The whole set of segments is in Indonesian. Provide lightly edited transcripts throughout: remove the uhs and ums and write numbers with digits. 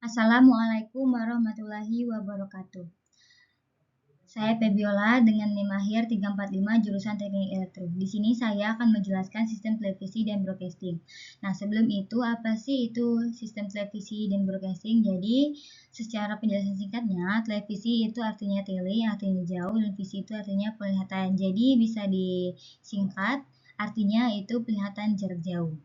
Assalamualaikum warahmatullahi wabarakatuh. Saya Febiola dengan NIM akhir 345 jurusan Teknik Elektro. Di sini saya akan menjelaskan sistem televisi dan broadcasting. Nah, sebelum itu apa sih itu sistem televisi dan broadcasting? Jadi, secara penjelasan singkatnya, televisi itu artinya tele, artinya jauh, dan visi itu artinya penglihatan. Jadi, bisa disingkat, artinya itu penglihatan jarak jauh.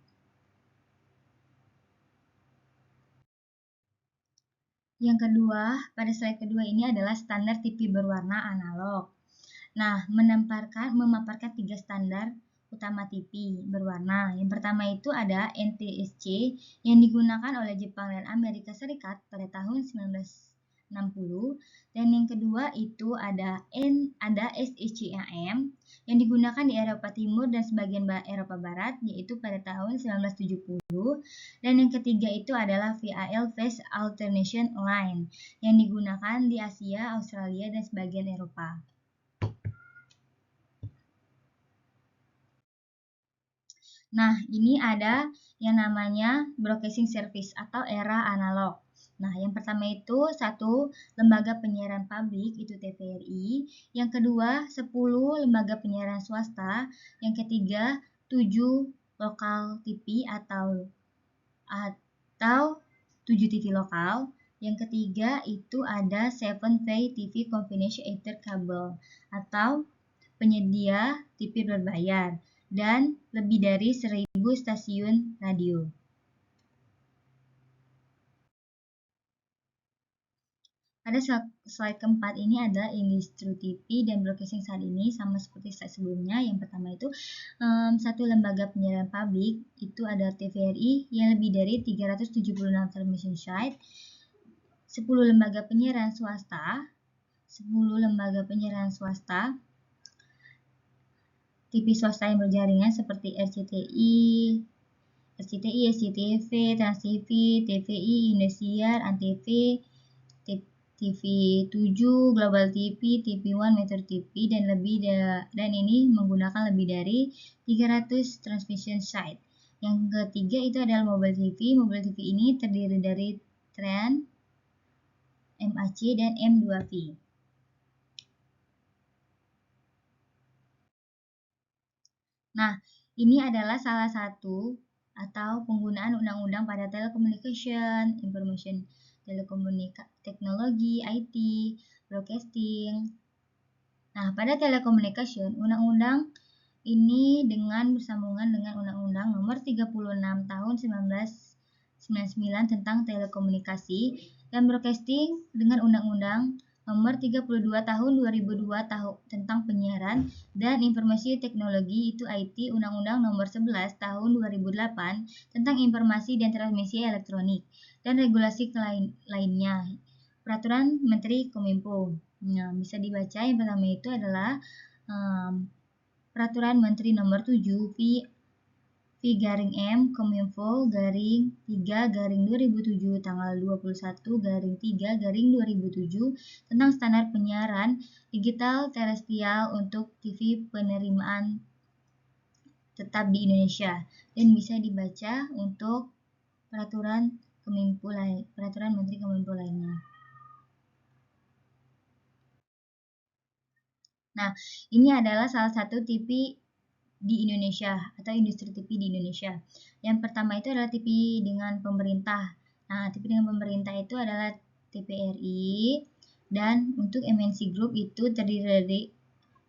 Yang kedua, pada slide kedua ini adalah standar TV berwarna analog. Nah, memaparkan 3 standar utama TV berwarna. Yang pertama itu ada NTSC yang digunakan oleh Jepang dan Amerika Serikat pada tahun 1960, dan yang kedua itu ada SECAM yang digunakan di Eropa Timur dan sebagian Eropa Barat yaitu pada tahun 1970, dan yang ketiga itu adalah VAL Phase Alternation Line yang digunakan di Asia, Australia dan sebagian Eropa. Nah, ini ada yang namanya broadcasting service atau era analog. Nah, yang pertama itu 1 lembaga penyiaran publik itu TVRI, yang kedua 10 lembaga penyiaran swasta, yang ketiga 7 lokal TV atau 7 TV lokal, yang ketiga itu ada 7 pay TV convenience ether cable atau penyedia TV berbayar, dan lebih dari 1000 stasiun radio. Pada slide keempat ini adalah industri TV dan broadcasting saat ini sama seperti slide sebelumnya. Yang pertama itu 1 lembaga penyiaran publik itu ada TVRI yang lebih dari 376 transmission site, 10 lembaga penyiaran swasta, 10 lembaga penyiaran swasta, TV swasta yang berjaringan seperti RCTI, SCTV, Trans TV, TVI, Indosiar, Antv, TV7, Global TV, TV1, Metro TV, dan ini menggunakan lebih dari 300 transmission site. Yang ketiga itu adalah Mobile TV. Mobile TV ini terdiri dari Trend, MAC, dan M2V. Nah, ini adalah salah satu atau penggunaan undang-undang pada telecommunication, information teknologi, IT, broadcasting. Nah, pada telecommunication, undang-undang ini bersambungan dengan Undang-Undang Nomor 36 Tahun 1999 tentang telekomunikasi, dan broadcasting dengan Undang-Undang Nomor 32 Tahun 2002 tentang penyiaran dan informasi teknologi itu IT, Undang-Undang Nomor 11 Tahun 2008 tentang informasi dan transmisi elektronik, dan regulasi lainnya. Peraturan Menteri Kominfo. Nah, bisa dibaca yang pertama itu adalah Peraturan Menteri Nomor 7 V/M Kominfo /3/2007 tanggal 21/3/2007 tentang standar penyiaran digital terestrial untuk TV penerimaan tetap di Indonesia, dan bisa dibaca untuk peraturan Menteri Kominfo lainnya. Nah, ini adalah salah satu TV di Indonesia atau industri TV di Indonesia. Yang pertama itu adalah TV dengan pemerintah. Nah, TV dengan pemerintah itu adalah TVRI, dan untuk MNC Group itu terdiri dari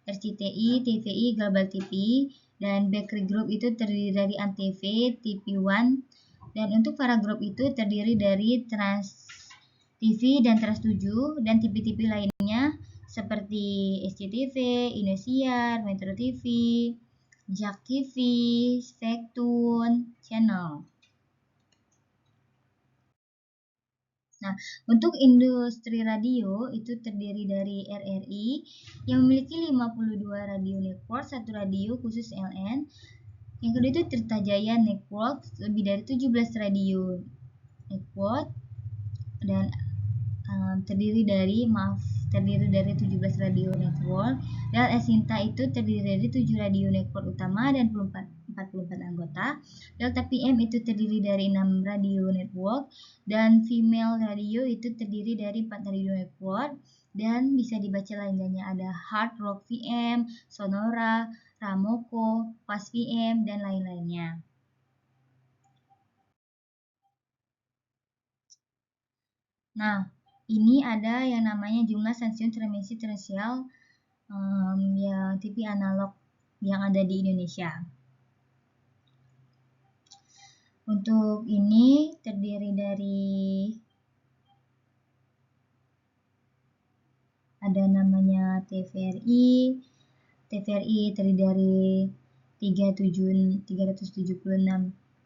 RCTI, TVI, Global TV, dan Bakery Group itu terdiri dari Antv, TV1, dan untuk para grup itu terdiri dari Trans TV dan Trans 7, dan TV-TV lainnya seperti SCTV, Indosiar, Metro TV, Jak TV, Spektun, Channel. Nah, untuk industri radio itu terdiri dari RRI yang memiliki 52 radio network, 1 radio khusus LN. Yang kedua itu Tirta Jaya Network, lebih dari 17 radio network, dan terdiri dari 17 radio network. Dan Esinta itu terdiri dari 7 radio network utama dan 4 44 anggota. Delta PM itu terdiri dari 6 radio network, dan female radio itu terdiri dari 4 radio network, dan bisa dibaca lainnya ada Hard Rock VM, Sonora, Ramoco, Fast VM, dan lain-lainnya. Nah, ini ada yang namanya jumlah stasiun transmisi terestrial yang TV analog yang ada di Indonesia. Untuk ini terdiri dari ada namanya TVRI. TVRI terdiri dari 376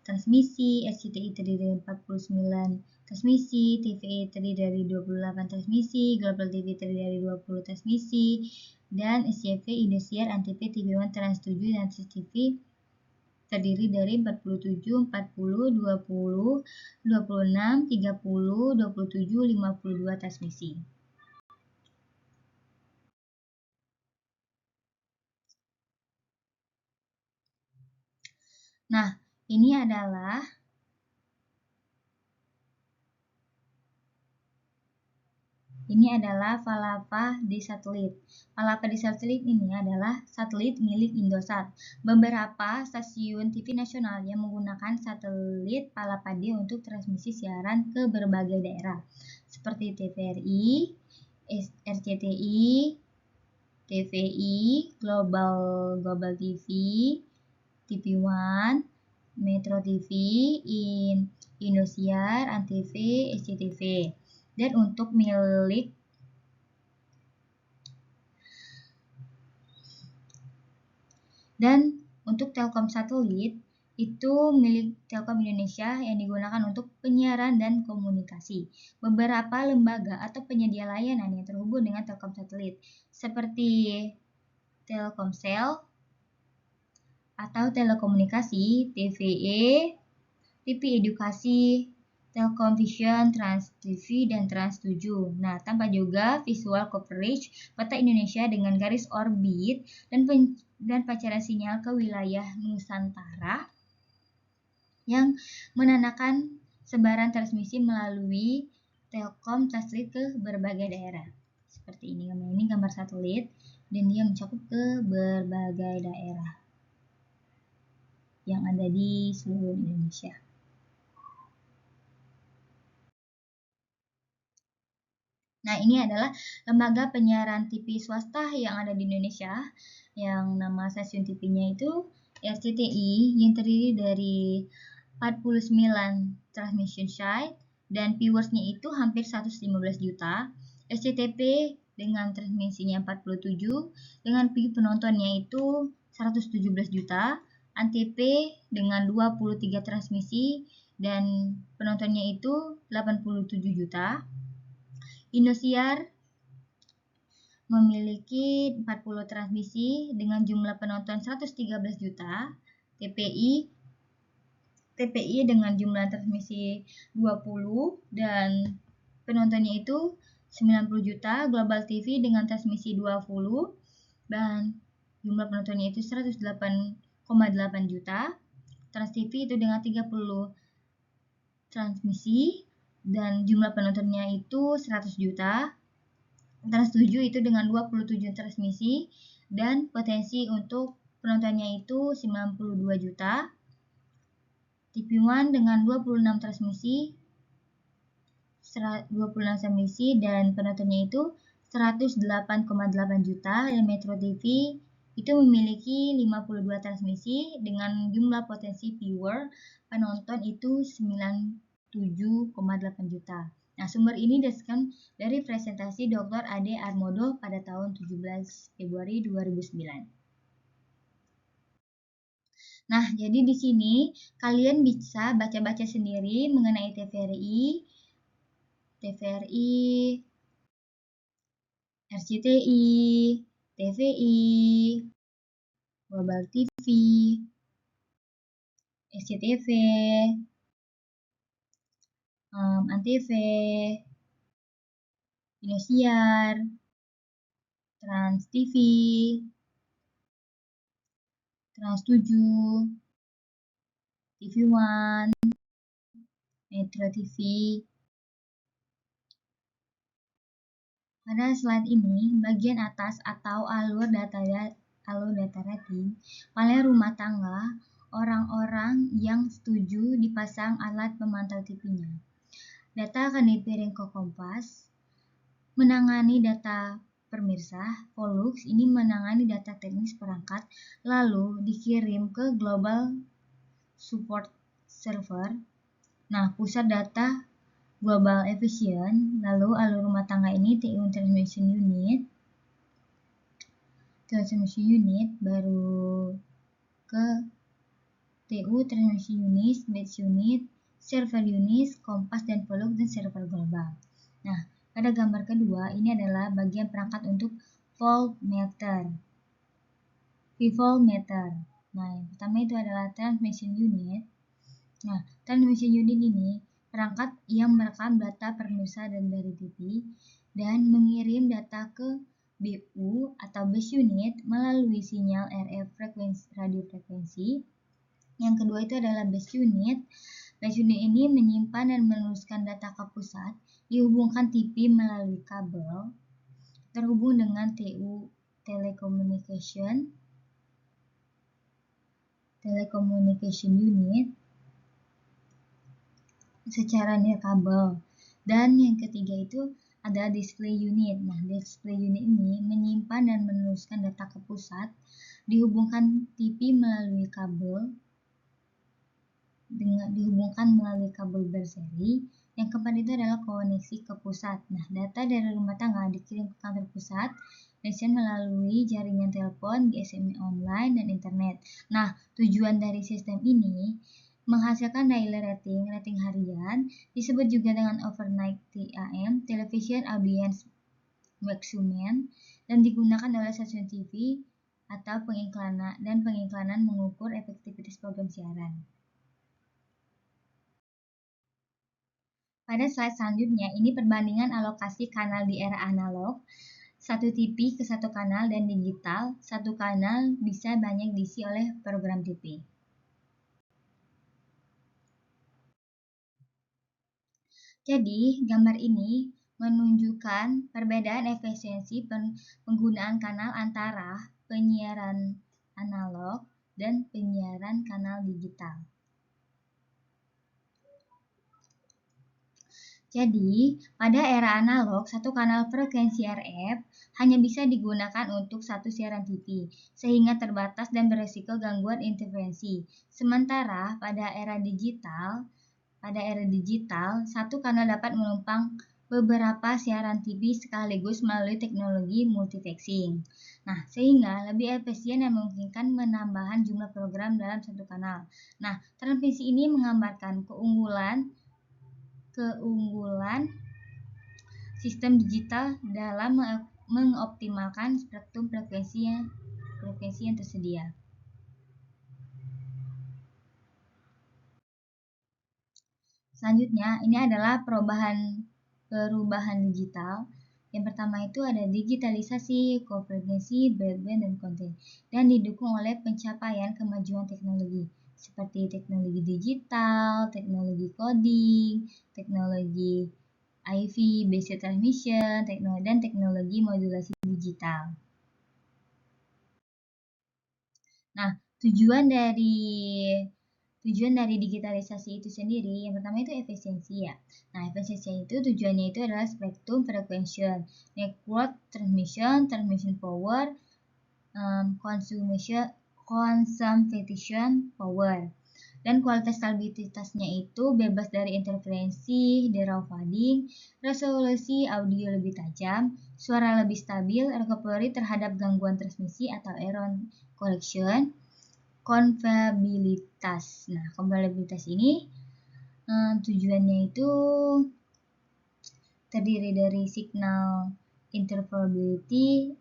transmisi, SCTI terdiri dari 49 transmisi, TVI terdiri dari 28 transmisi, Global TV terdiri dari 20 transmisi, dan SCTV, Indosiar, Antv, TV1, Trans 7, dan CCTV terdiri dari 47, 40, 20, 26, 30, 27, 52 transmisi. Nah, ini adalah Palapa di satelit. Palapa di satelit ini adalah satelit milik Indosat. Beberapa stasiun TV nasional yang menggunakan satelit Palapa D untuk transmisi siaran ke berbagai daerah, seperti TVRI, RCTI, TVI, Global TV, TV1, Metro TV, Indosiar, Antv, SCTV. Dan untuk Telkom satelit itu milik Telkom Indonesia yang digunakan untuk penyiaran dan komunikasi. Beberapa lembaga atau penyedia layanan yang terhubung dengan Telkom satelit seperti Telkomsel atau telekomunikasi, TVE, TV Edukasi, Telkom Vision, Trans TV, dan Trans 7. Nah, tambah juga visual coverage peta Indonesia dengan garis orbit dan pancaran sinyal ke wilayah Nusantara yang menandakan sebaran transmisi melalui Telkom satelit ke berbagai daerah. Seperti ini gambar satelit, dan dia mencakup ke berbagai daerah yang ada di seluruh Indonesia. Nah, ini adalah lembaga penyiaran TV swasta yang ada di Indonesia, yang nama stasiun TV-nya itu RCTI, yang terdiri dari 49 transmission site, dan viewers-nya itu hampir 115 juta. SCTV dengan transmisinya 47, dengan penontonnya itu 117 juta. Antv dengan 23 transmisi, dan penontonnya itu 87 juta. Indosiar memiliki 40 transmisi dengan jumlah penonton 113 juta. TPI dengan jumlah transmisi 20 dan penontonnya itu 90 juta. Global TV dengan transmisi 20 dan jumlah penontonnya itu 108,8 juta. Trans TV itu dengan 30 transmisi dan jumlah penontonnya itu 100 juta. Trans 7 itu dengan 27 transmisi dan potensi untuk penontonnya itu 92 juta. TV1 dengan 26 transmisi dan penontonnya itu 108,8 juta. Dan Metro TV itu memiliki 52 transmisi dengan jumlah potensi viewer penonton itu 97,8 juta. Nah, sumber ini didasarkan dari presentasi Dr. Ade Armodo pada tahun 17 Februari 2009. Nah, jadi di sini kalian bisa baca-baca sendiri mengenai TVRI, RCTI, TVI, Global TV, SCTV, Antv, Indosiar, Trans TV, Trans 7, TV1, Metro TV. Pada slide ini, bagian atas atau alur data rating oleh rumah tangga orang-orang yang setuju dipasang alat pemantau TV-nya. Data akan dikirim ke Kompas, menangani data pemirsa. Pollux ini menangani data teknis perangkat, lalu dikirim ke Global Support Server. Nah, pusat data Global Efficient, lalu alur rumah tangga ini TU Transmission Unit, baru ke TU Transmission Unit, Batch Unit, Server Unit, Kompas dan Pollux dan server global. Nah, pada gambar kedua ini adalah bagian perangkat untuk voltmeter. V-voltmeter. Nah, yang pertama itu adalah Transmission Unit. Nah, Transmission Unit ini perangkat yang merekam data pemirsa dan dari TV dan mengirim data ke BU atau base unit melalui sinyal RF radio frekuensi. Yang kedua itu adalah base unit. Base unit ini menyimpan dan meneruskan data ke pusat, dihubungkan TV melalui kabel, terhubung dengan TU Telecommunication Unit secara nirkabel. Dan yang ketiga itu ada display unit. Nah, display unit ini menyimpan dan meneruskan data ke pusat, dihubungkan TV melalui kabel berseri. Yang keempat itu adalah koneksi ke pusat. Nah, data dari rumah tangga dikirim ke kantor pusat melalui jaringan telepon, GSM online, dan internet. Nah, tujuan dari sistem ini menghasilkan daily rating harian, disebut juga dengan overnight TAM, television audience measurement, dan digunakan oleh stasiun TV atau pengiklanan mengukur efektivitas program siaran. Pada slide selanjutnya, ini perbandingan alokasi kanal di era analog. Satu TV ke satu kanal dan digital, satu kanal bisa banyak diisi oleh program TV. Jadi, gambar ini menunjukkan perbedaan efisiensi penggunaan kanal antara penyiaran analog dan penyiaran kanal digital. Jadi, pada era analog, satu kanal frekuensi RF hanya bisa digunakan untuk satu siaran TV, sehingga terbatas dan beresiko gangguan interferensi. Sementara pada era digital, satu kanal dapat menumpang beberapa siaran TV sekaligus melalui teknologi multiplexing. Nah, sehingga lebih efisien dan memungkinkan menambahkan jumlah program dalam satu kanal. Nah, transmisi ini menggambarkan keunggulan sistem digital dalam mengoptimalkan spektrum frekuensi yang tersedia. Selanjutnya, ini adalah perubahan digital. Yang pertama itu ada digitalisasi, konvergensi, broadband, dan konten, dan didukung oleh pencapaian kemajuan teknologi seperti teknologi digital, teknologi coding, teknologi IV, basic transmission, dan teknologi modulasi digital. Nah, tujuan dari digitalisasi itu sendiri, yang pertama itu efisiensi ya. Nah, efisiensi itu tujuannya itu adalah spektrum frequency, network transmission power, consumption power. Dan kualitas stabilitasnya itu bebas dari interferensi, derailling, resolusi audio lebih tajam, suara lebih stabil, recovery terhadap gangguan transmisi atau error correction, konvertibilitas. Nah, konvertibilitas ini tujuannya itu terdiri dari signal interpretability,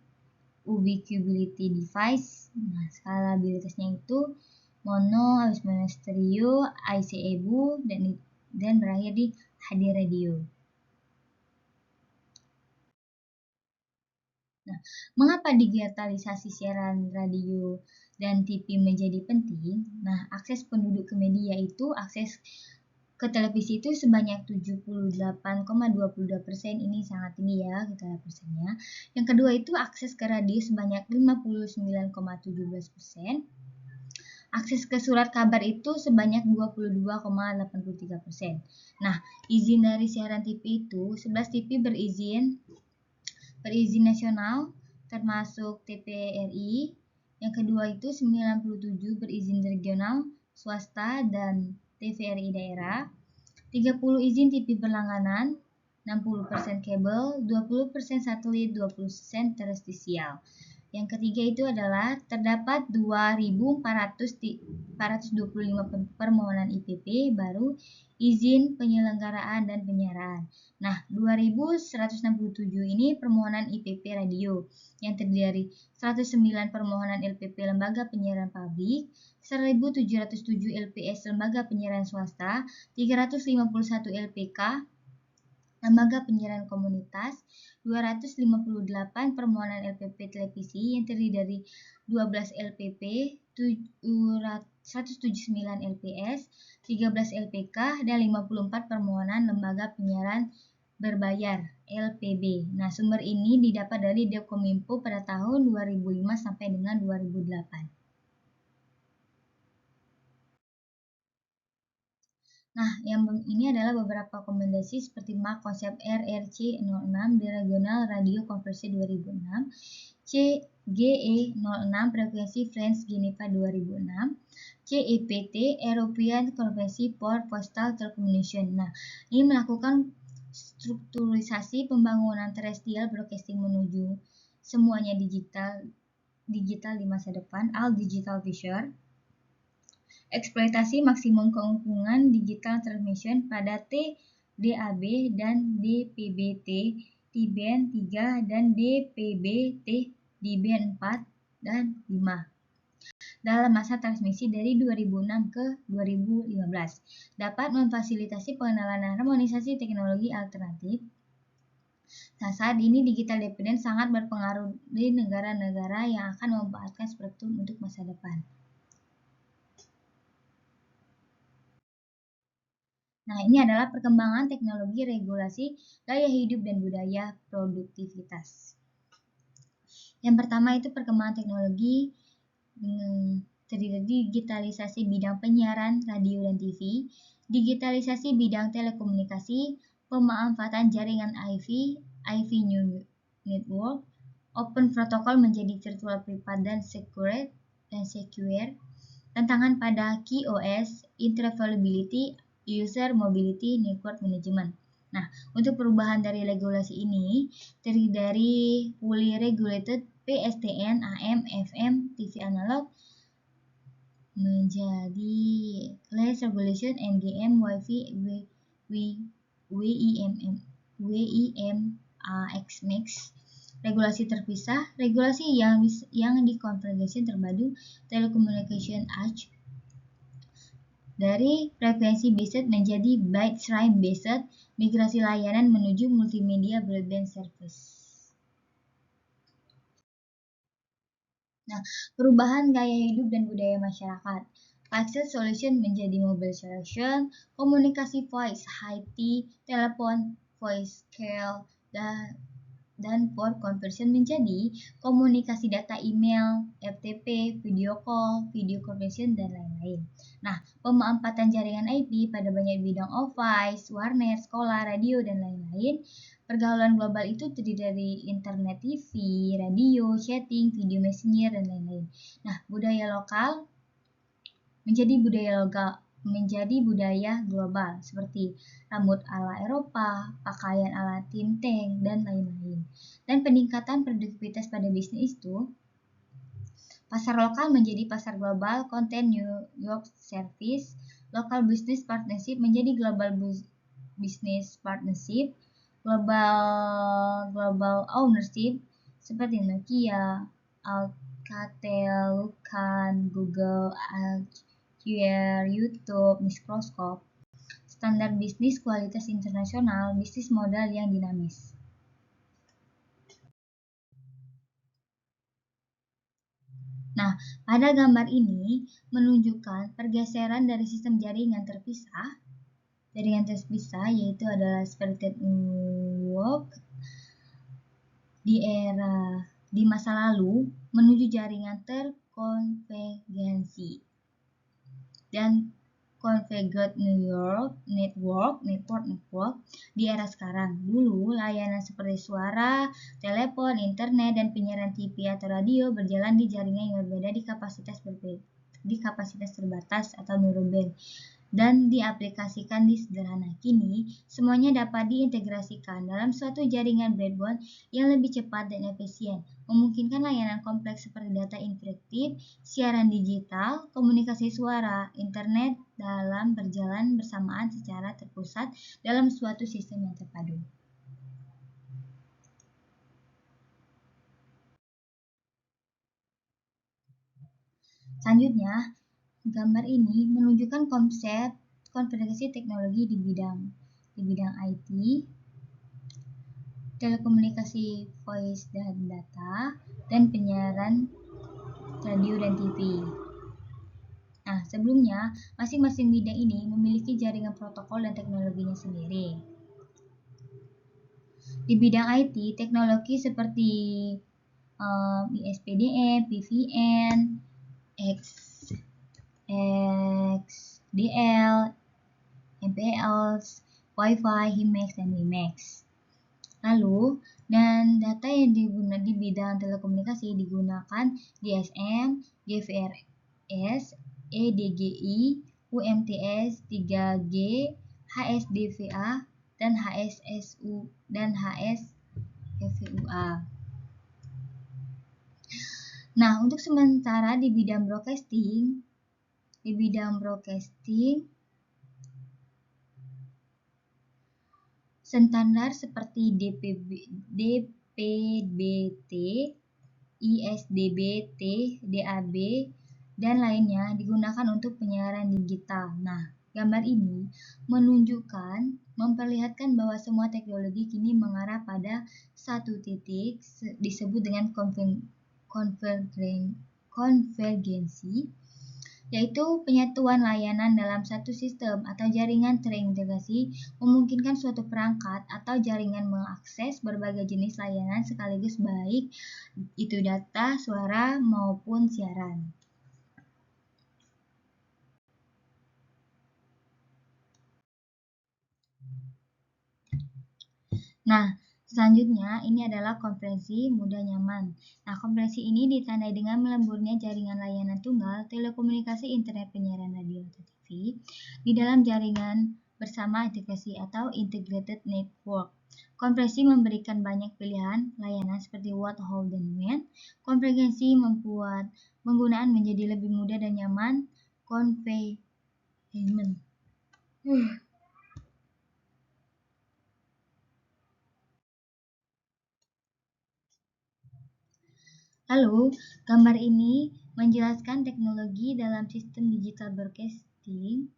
ubiquity device. Nah, skalabilitasnya itu mono, stereo, IC-EBU, dan berakhir di HD radio. Nah, mengapa digitalisasi siaran radio dan TV menjadi penting? Nah, akses penduduk ke media itu akses ke televisi itu sebanyak 78,22%, ini sangat tinggi ya kita persennya. Yang kedua itu akses ke radio sebanyak 59,17%. Akses ke surat kabar itu sebanyak 22,83%. Nah, izin dari siaran TV itu 11 TV berizin nasional termasuk TVRI. Yang kedua itu 97 berizin regional, swasta, dan TVRI daerah. 30 izin TV berlangganan, 60% kabel, 20% satelit, 20% terestrial. Yang ketiga itu adalah terdapat 2.425 permohonan IPP baru izin penyelenggaraan dan penyiaran. Nah, 2.167 ini permohonan IPP radio yang terdiri dari 109 permohonan LPP lembaga penyiaran publik, 1.707 LPS lembaga penyiaran swasta, 351 LPK lembaga penyiaran komunitas, 258 permohonan LPP televisi yang terdiri dari 12 LPP, 179 LPS, 13 LPK, dan 54 permohonan lembaga penyiaran berbayar LPB. Nah, sumber ini didapat dari Dekominfo pada tahun 2005 sampai dengan 2008. Nah, yang ini adalah beberapa rekomendasi seperti MAC konsep RRC06 di Regional Radio Konversi 2006, CGE06 frekuensi French Geneva 2006, CEPT European Convention for Postal Telecommunication. Nah, ini melakukan strukturisasi pembangunan terestrial broadcasting menuju semuanya digital di masa depan, All Digital Future. Eksploitasi maksimum keuntungan digital transmission pada TDAB dan DPBT di band 3 dan DPBT di band 4 dan 5 dalam masa transmisi dari 2006 ke 2015 dapat memfasilitasi pengenalan dan harmonisasi teknologi alternatif. Nah, saat ini digital dependent sangat berpengaruh di negara-negara yang akan memanfaatkan spektrum untuk masa depan. Nah, ini adalah perkembangan teknologi regulasi gaya hidup dan budaya produktivitas. Yang pertama itu perkembangan teknologi terdiri dari digitalisasi bidang penyiaran radio dan TV, digitalisasi bidang telekomunikasi, pemanfaatan jaringan IV network, open protocol menjadi virtual privat dan secure, tantangan pada QoS, interoperability, user mobility, network management. Nah, untuk perubahan dari regulasi ini terdiri dari fully regulated PSTN, AM, FM, TV analog menjadi less regulation NGM, WiFi, WIMAX mix. Regulasi terpisah, regulasi yang dikonvergensi terpadu, telecommunication edge dari frekuensi based menjadi byte-stream based, migrasi layanan menuju multimedia broadband service. Nah, perubahan gaya hidup dan budaya masyarakat. Access solution menjadi mobile solution, komunikasi voice, IT, telepon, voice call, dan port conversion menjadi komunikasi data email, FTP, video call, video conversion, dan lain-lain. Nah, pemanfaatan jaringan IP pada banyak bidang office, warnet, sekolah, radio, dan lain-lain. Pergaulan global itu terdiri dari internet, TV, radio, chatting, video messenger, dan lain-lain. Nah, budaya lokal menjadi budaya global seperti rambut ala Eropa, pakaian ala Tinteng, dan lain-lain. Dan peningkatan produktivitas pada bisnis itu, pasar lokal menjadi pasar global, konten New York service, local business partnership menjadi global business partnership, global ownership seperti Nokia, Alcatel, Lucan, Google, QR, YouTube, Microsoft. Standar bisnis kualitas internasional, bisnis modal yang dinamis. Nah, pada gambar ini menunjukkan pergeseran dari sistem jaringan terpisah yaitu adalah splitted network di masa lalu menuju jaringan terkonvergensi dan configured network di era sekarang. Dulu layanan seperti suara, telepon, internet, dan penyiaran TV atau radio berjalan di jaringan yang berbeda di kapasitas terbatas atau narrowband dan diaplikasikan di sederhana. Kini, semuanya dapat diintegrasikan dalam suatu jaringan broadband yang lebih cepat dan efisien, memungkinkan layanan kompleks seperti data interaktif, siaran digital, komunikasi suara, internet dalam berjalan bersamaan secara terpusat dalam suatu sistem yang terpadu. Selanjutnya, gambar ini menunjukkan konsep konvergensi teknologi di bidang IT, telekomunikasi voice dan data, dan penyiaran radio dan TV. Nah, sebelumnya, masing-masing bidang ini memiliki jaringan protokol dan teknologinya sendiri. Di bidang IT, teknologi seperti ISPDM, PVN, XDL, MPLS, Wi-Fi, HIMAX, dan WiMAX. Lalu, dan data yang digunakan di bidang telekomunikasi digunakan GSM, GVRS, EDGI, UMTS, 3G, HSDVA, dan HSSU dan HSFVUA. Nah, untuk sementara di bidang broadcasting standar seperti DPBT, ISDBT, DAB, dan lainnya digunakan untuk penyiaran digital. Nah, gambar ini memperlihatkan bahwa semua teknologi kini mengarah pada satu titik disebut dengan konvergensi, yaitu penyatuan layanan dalam satu sistem atau jaringan terintegrasi, memungkinkan suatu perangkat atau jaringan mengakses berbagai jenis layanan sekaligus, baik itu data, suara, maupun siaran. Nah, selanjutnya ini adalah konferensi mudah nyaman. Nah, konferensi ini ditandai dengan melemburnya jaringan layanan tunggal, telekomunikasi, internet, penyiaran radio atau TV di dalam jaringan bersama integrasi atau integrated network. Konferensi memberikan banyak pilihan layanan seperti what, how, dan when. Konvergensi membuat penggunaan menjadi lebih mudah dan nyaman. Lalu, gambar ini menjelaskan teknologi dalam sistem digital broadcasting.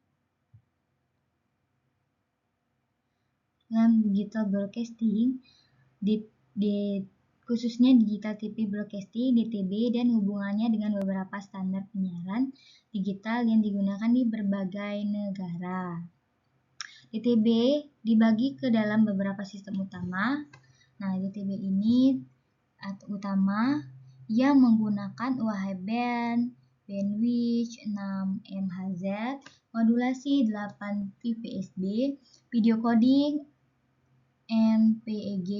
Khususnya digital TV broadcasting (DTB) dan hubungannya dengan beberapa standar penyiaran digital yang digunakan di berbagai negara. DTB dibagi ke dalam beberapa sistem utama. Nah, DTB ini utama yang menggunakan UHF band, bandwidth 6 MHz, modulasi 8 PPSB, video coding MPEG,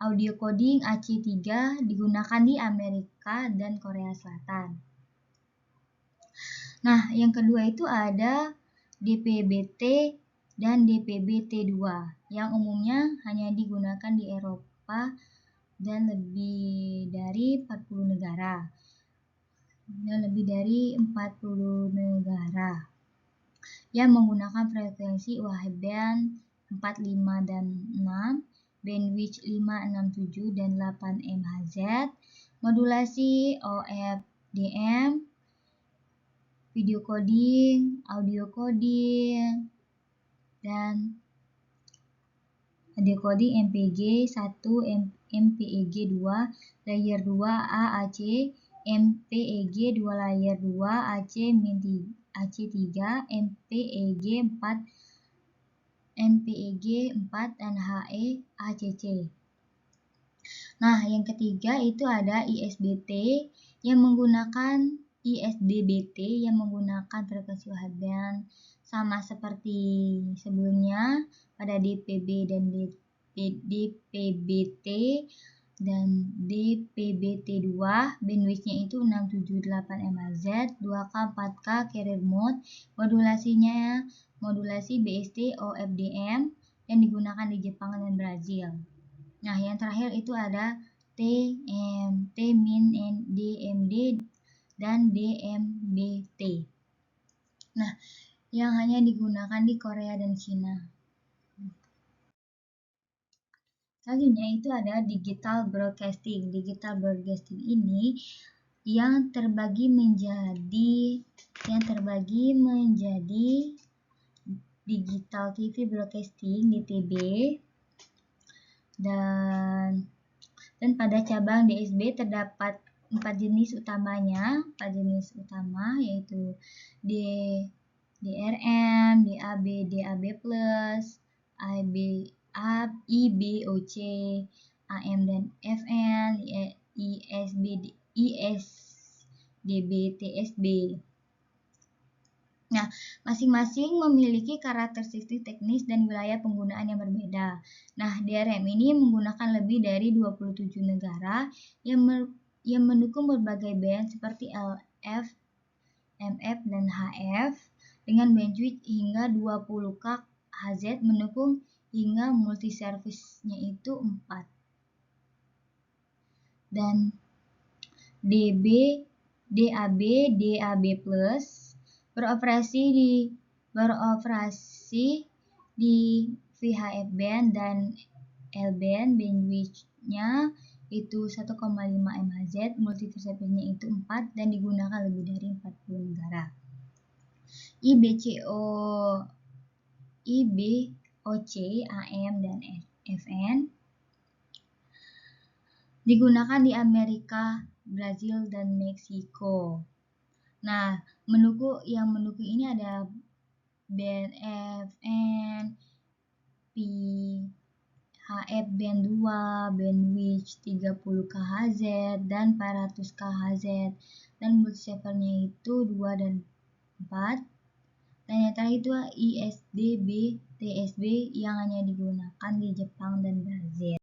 audio coding AC3 digunakan di Amerika dan Korea Selatan. Nah, yang kedua itu ada DPBT dan DPBT2 yang umumnya hanya digunakan di Eropa dan lebih dari 40 negara. Yang menggunakan frekuensi UHF band 45 dan 6, bandwidth 567 dan 8 MHz, modulasi OFDM, video coding, audio coding, dan audio coding MPEG 1, MPEG 2, layer 2 AAC, MPEG 2 layer 2 AC3 MPEG 4 dan HE ACC. Nah, yang ketiga itu ada ISDBT yang menggunakan frekuensi wideband sama seperti sebelumnya pada DPB dan DPBT dan DPBT2, bandwidthnya itu 678 MHz, 2K 4K carrier mode, modulasi BST OFDM yang digunakan di Jepang dan Brazil. Nah, yang terakhir itu ada TMIN, DMD, dan DMBT. Nah, yang hanya digunakan di Korea dan Cina. Selanjutnya itu ada digital broadcasting. Digital broadcasting ini yang terbagi menjadi digital TV broadcasting DTB dan pada cabang DSB terdapat 4 jenis utama yaitu DRM, DAB, DAB+, IBOC, AM dan FN, ISDB, TSB. Nah, masing-masing memiliki karakteristik teknis dan wilayah penggunaan yang berbeda. Nah, DRM ini menggunakan lebih dari 27 negara yang mendukung berbagai band seperti LF, MF, dan HF dengan bandwidth hingga 20 kHz, mendukung hingga multi-service-nya itu 4. Dan DAB, DAB+, beroperasi di VHF band dan L band, bandwidth-nya itu 1,5 MHz, multi-service-nya itu 4 dan digunakan lebih dari 40 negara. IBOC, AM dan FN digunakan di Amerika, Brazil, dan Meksiko. Nah, yang mendukung ini ada band FN, PHF band 2, bandwidth 30 kHz dan 400 kHz, dan multi-servernya itu 2 dan 4. Dan yang terakhir itu ISDB, TSB yang hanya digunakan di Jepang dan Brazil.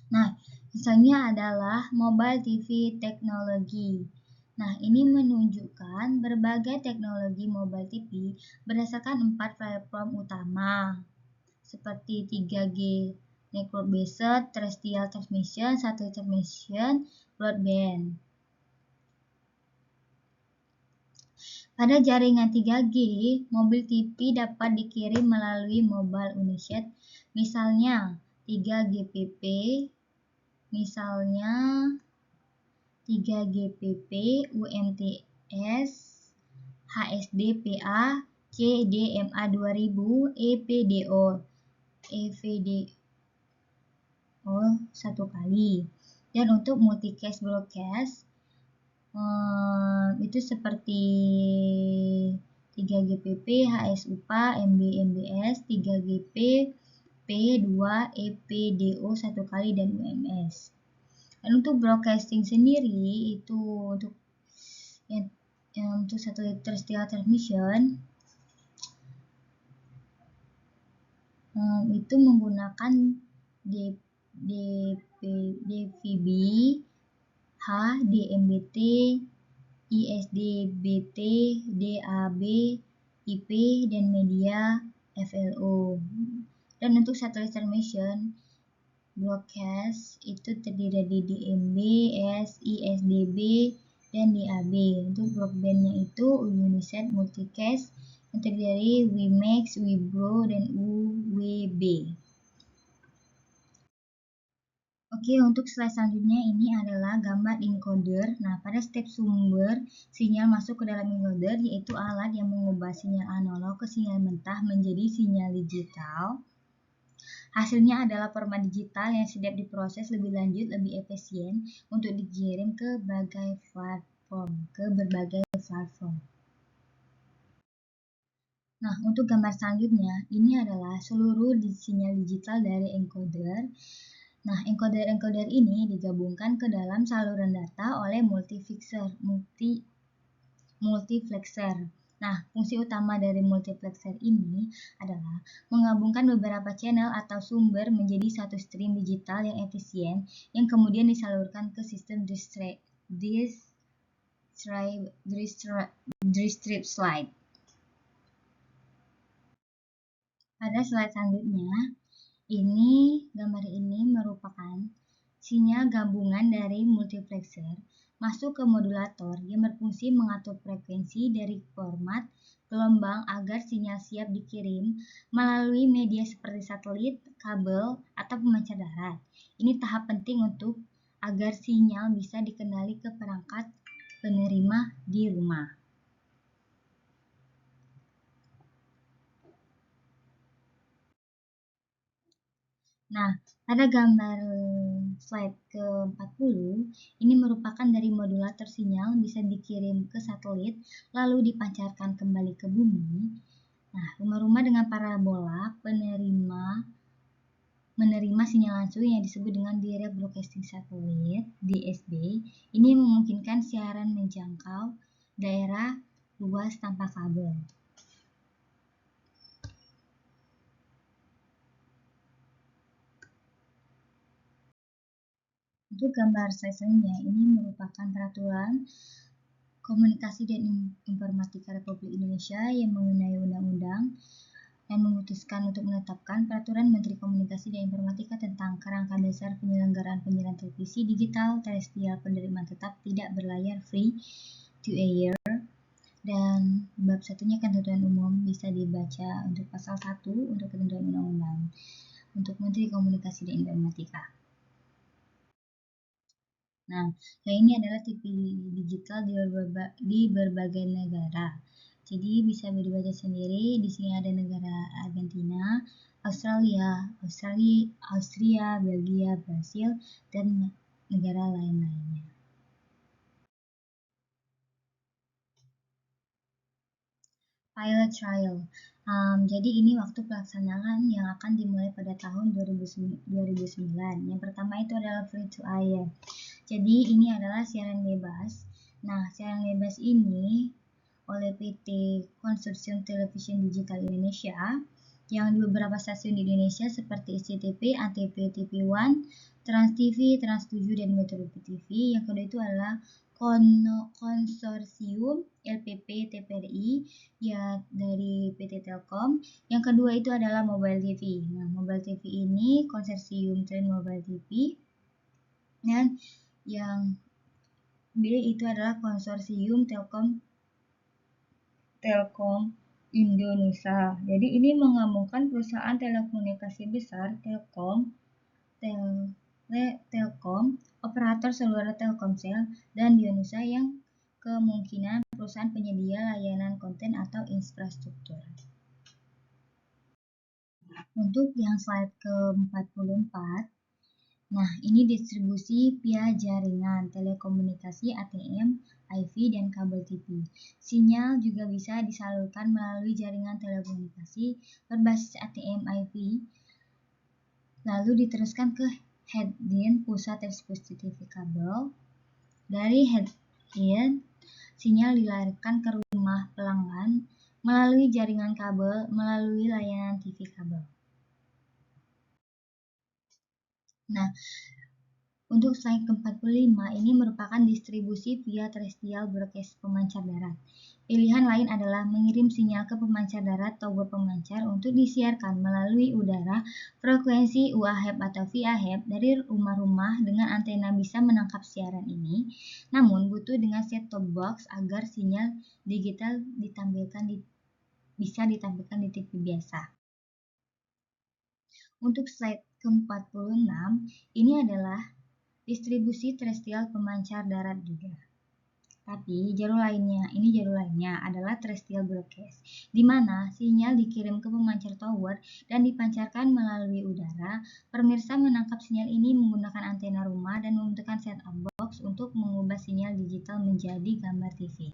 Nah, misalnya adalah mobile TV technology. Nah, ini menunjukkan berbagai teknologi mobile TV berdasarkan 4 platform utama, seperti 3G network based, terrestrial transmission, satellite transmission, broadband. Pada jaringan 3G, mobil TV dapat dikirim melalui mobile unit, misalnya 3GPP, UMTS, HSDPA, CDMA 2000, EVDO satu kali. Dan untuk multicast broadcast itu seperti 3GPP, HSUPA, MBS, 3GP, P2, EPDO satu kali, dan UMS. Dan untuk broadcasting sendiri itu untuk satelit terrestrial transmission itu menggunakan DVB, DMBT, ISDBT, DAB, IP, dan media FLO. Dan untuk satellite transmission broadcast itu terdiri dari DMB, ISDB, dan DAB. Untuk broadbandnya itu Unisat Multicast yang terdiri dari WiMax, Wibro, dan UWB. Oke, untuk slide selanjutnya ini adalah gambar encoder. Nah, pada step sumber sinyal masuk ke dalam encoder, yaitu alat yang mengubah sinyal analog ke sinyal mentah menjadi sinyal digital. Hasilnya adalah format digital yang siap diproses lebih lanjut, lebih efisien untuk dikirim ke berbagai platform. Nah, untuk gambar selanjutnya, ini adalah seluruh sinyal digital dari encoder. Nah, encoder-encoder ini digabungkan ke dalam saluran data oleh multiplexer. Nah, fungsi utama dari multiplexer ini adalah menggabungkan beberapa channel atau sumber menjadi satu stream digital yang efisien yang kemudian disalurkan ke sistem distrib slide. Pada slide selanjutnya, gambar ini merupakan sinyal gabungan dari multiplexer masuk ke modulator yang berfungsi mengatur frekuensi dari format gelombang agar sinyal siap dikirim melalui media seperti satelit, kabel, atau pemancar darat. Ini tahap penting agar sinyal bisa dikenali ke perangkat penerima di rumah. Nah, pada gambar slide ke-40, ini merupakan dari modulator sinyal bisa dikirim ke satelit, lalu dipancarkan kembali ke bumi. Nah, rumah-rumah dengan parabola menerima sinyal langsung yang disebut dengan Direct Broadcasting Satellite, DSB. Ini memungkinkan siaran menjangkau daerah luas tanpa kabel. Untuk gambar selanjutnya, ini merupakan peraturan Komunikasi dan Informatika Republik Indonesia yang mengenai undang-undang yang memutuskan untuk menetapkan Peraturan Menteri Komunikasi dan Informatika tentang kerangka dasar penyelenggaraan penyiaran televisi digital terestrial penerimaan tetap tidak berlayar free to air, dan bab satunya ketentuan umum bisa dibaca untuk pasal 1 untuk ketentuan undang-undang untuk Menteri Komunikasi dan Informatika. Nah, ini adalah TV digital di berbagai negara. Jadi bisa dibaca sendiri. Di sini ada negara Argentina, Austria, Belgia, Brasil, dan negara lain-lainnya. Pilot trial. Jadi ini waktu pelaksanaan yang akan dimulai pada tahun 2009. Yang pertama itu adalah free to air. Jadi ini adalah siaran bebas. Nah, siaran bebas ini oleh PT Konsorsium Television Digital Indonesia yang di beberapa stasiun di Indonesia seperti SCTV, ANTV, TV One, Trans TV, Trans 7, dan Metro TV. Yang kedua itu adalah konsorsium LPP TPRI ya dari PT Telkom. Yang kedua itu adalah Mobile TV. Nah, Mobile TV ini konsorsium Trend Mobile TV, dan yang B itu adalah konsorsium Telkom Indonesia. Jadi ini menggabungkan perusahaan telekomunikasi besar Telkom, operator seluler Telkomsel, dan Indonesia yang kemungkinan perusahaan penyedia layanan konten atau infrastruktur. Untuk yang slide ke-44, nah ini distribusi via jaringan telekomunikasi ATM, IV, dan kabel TV. Sinyal juga bisa disalurkan melalui jaringan telekomunikasi berbasis ATM IV, lalu diteruskan ke headend pusat distribusi TV kabel. Dari headend, sinyal dilarikan ke rumah pelanggan melalui jaringan kabel melalui layanan TV kabel. Nah, untuk slide ke-45 ini merupakan distribusi via terrestrial broadcast pemancar darat. Pilihan lain adalah mengirim sinyal ke pemancar darat tower pemancar untuk disiarkan melalui udara frekuensi UHF atau VHF dari rumah-rumah dengan antena bisa menangkap siaran ini. Namun butuh dengan set-top box agar sinyal digital bisa ditampilkan di TV biasa. Untuk slide ke-46 ini adalah distribusi terestrial pemancar darat juga. Tapi jalur lainnya adalah terrestrial broadcast, di mana sinyal dikirim ke pemancar tower dan dipancarkan melalui udara. Pemirsa menangkap sinyal ini menggunakan antena rumah dan membutuhkan set-top box untuk mengubah sinyal digital menjadi gambar TV.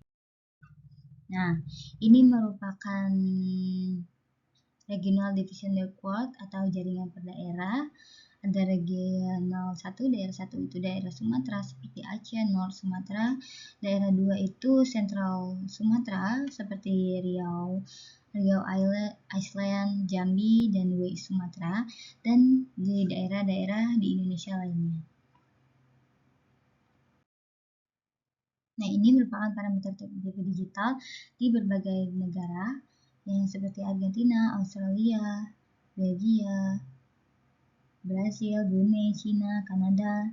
Nah, ini merupakan regional division network atau jaringan per daerah. Ada regional 1, daerah 1 itu daerah Sumatera seperti Aceh, North Sumatera. Daerah 2 itu Central Sumatera seperti Riau Island, Jambi, dan West Sumatera, dan di daerah-daerah di Indonesia lainnya. Nah, ini merupakan parameter TV digital di berbagai negara yang seperti Argentina, Australia, Belgia, Brasil, Brunei, China, Kanada,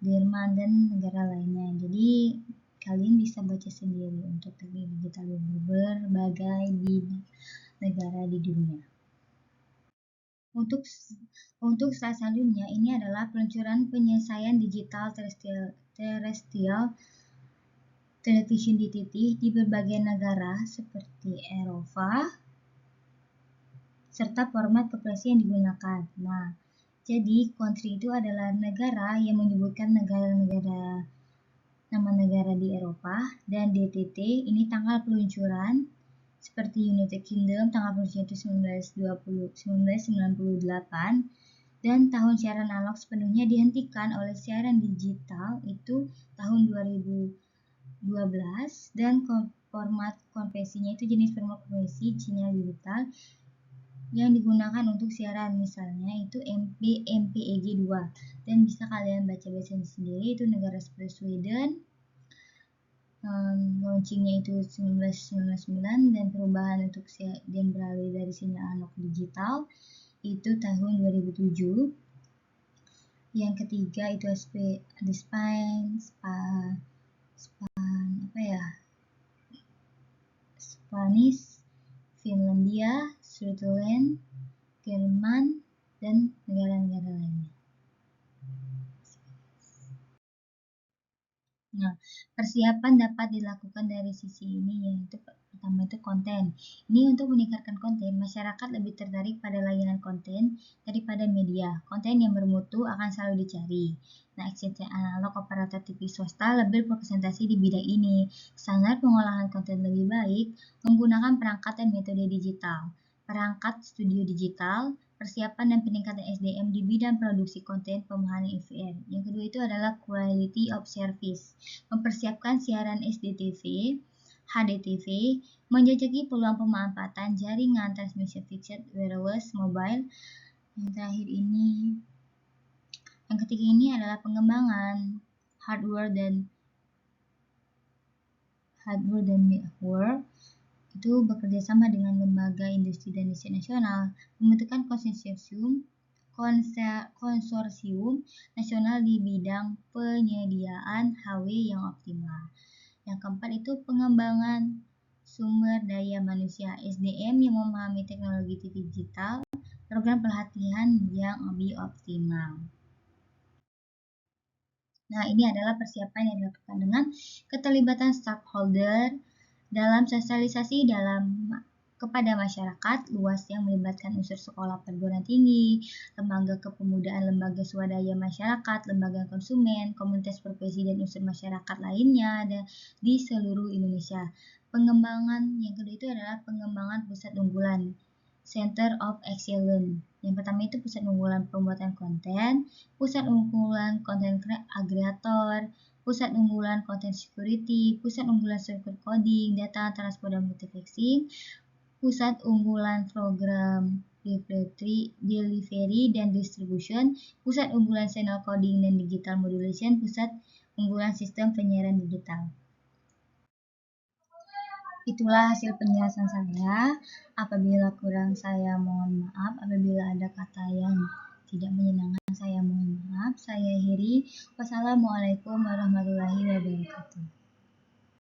Jerman, dan negara lainnya. Jadi kalian bisa baca sendiri untuk TV digital di berbagai negara di dunia. Untuk slide selanjutnya, ini adalah peluncuran penyelesaian digital terrestrial television DTT di berbagai negara seperti Eropa, serta format populasi yang digunakan. Nah, jadi country itu adalah negara yang menyebutkan nama negara di Eropa, dan DTT ini tanggal peluncuran seperti United Kingdom tanggal peluncuran itu 1998, dan tahun siaran analog sepenuhnya dihentikan oleh siaran digital itu tahun 2012, dan format konversinya itu jenis format konversi sinyal digital yang digunakan untuk siaran, misalnya itu MPEG 2, dan bisa kalian baca-baca sendiri. Itu negara seperti Sweden, launchingnya itu 1999, dan perubahan untuk dan beralih dari sinyal analog ke digital itu tahun 2007. Yang ketiga itu ada Spanish, Finlandia, Switzerland, Jerman, dan negara-negara lainnya. Nah, persiapan dapat dilakukan dari sisi ini, yaitu pertama itu konten. Ini untuk meningkatkan konten, masyarakat lebih tertarik pada layanan konten daripada media. Konten yang bermutu akan selalu dicari. Nah, XCT analog operator TV swasta lebih berkonsentrasi di bidang ini. Standar pengolahan konten lebih baik menggunakan perangkat dan metode digital. Perangkat studio digital, persiapan dan peningkatan SDM di bidang produksi konten pemahaman IVR. Yang kedua itu adalah quality of service, mempersiapkan siaran SDTV, HDTV, menjajaki peluang pemanfaatan jaringan transmission fixed wireless mobile. Yang ketiga ini adalah pengembangan hardware dan middleware, itu bekerja sama dengan lembaga industri dan riset nasional, membentukkan konsorsium nasional di bidang penyediaan HW yang optimal. Yang keempat itu pengembangan sumber daya manusia SDM yang memahami teknologi TV digital, program pelatihan yang lebih optimal. Nah, ini adalah persiapan yang dilakukan dengan keterlibatan stakeholder dalam sosialisasi kepada masyarakat luas yang melibatkan unsur sekolah perguruan tinggi, lembaga kepemudaan, lembaga swadaya masyarakat, lembaga konsumen, komunitas profesi, dan unsur masyarakat lainnya di seluruh Indonesia. Pengembangan yang kedua itu adalah pengembangan pusat unggulan, Center of Excellence. Yang pertama itu pusat unggulan pembuatan konten, pusat unggulan konten agregator, pusat unggulan content security, pusat unggulan circuit coding, data transport dan multiplexing, pusat unggulan program delivery dan distribution, pusat unggulan channel coding dan digital modulation, pusat unggulan sistem penyiaran digital. Itulah hasil penjelasan saya. Apabila kurang, saya mohon maaf. Apabila ada kata yang tidak menyenangkan, saya mohon maaf. Saya akhiri. Wassalamualaikum warahmatullahi wabarakatuh.